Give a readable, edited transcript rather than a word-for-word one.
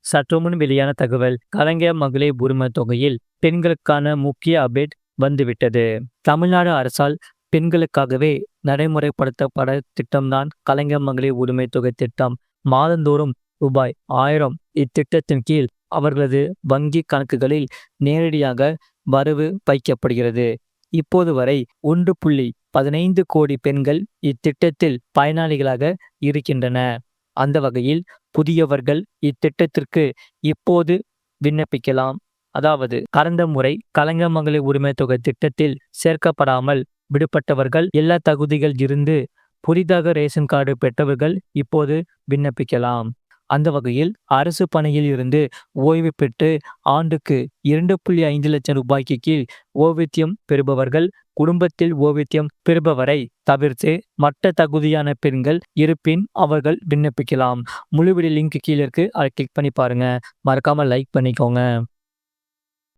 சற்றுமுன் வெளியான தகவல். கலைஞர் மகளிர் உரிமை தொகையில் பெண்களுக்கான முக்கிய அப்டேட் வந்துவிட்டது. தமிழ்நாடு அரசால் பெண்களுக்காகவே நடைமுறைப்படுத்தப்பட திட்டம்தான் கலைஞர் மகளிர் உரிமை தொகை திட்டம். மாதந்தோறும் ரூபாய் 1000 இத்திட்டத்தின் கீழ் அவர்களது வங்கி கணக்குகளில் நேரடியாக வரவு வைக்கப்படுகிறது. இப்போது வரை 1.15 கோடி பெண்கள் இத்திட்டத்தில் பயனாளிகளாக இருக்கின்றன. அந்த வகையில் புதியவர்கள் இத்திட்டத்திற்கு இப்போது விண்ணப்பிக்கலாம். அதாவது கடந்த முறை கலைஞர் மகளிர் உரிமை தொகை திட்டத்தில் சேர்க்கப்படாமல் விடுபட்டவர்கள், எல்லா தகுதிகள் இருந்து புதிதாக ரேஷன் கார்டு பெற்றவர்கள் இப்போது விண்ணப்பிக்கலாம். அந்த வகையில் அரசு பணியில் இருந்து ஓய்வு பெற்று ஆண்டுக்கு 2.5 லட்சம் ரூபாய்க்கு கீழ் ஓய்வூதியம் பெறுபவர்கள், குடும்பத்தில் ஓய்வூதியம் பெறுபவரை தவிர்த்து மற்ற தகுதியான பெண்கள் இருப்பின் அவர்கள் விண்ணப்பிக்கலாம். முழு வீடியோ லிங்க் கீழே இருக்கு. அதை கிளிக் பண்ணி பாருங்க. மறக்காம லைக் பண்ணிக்கோங்க.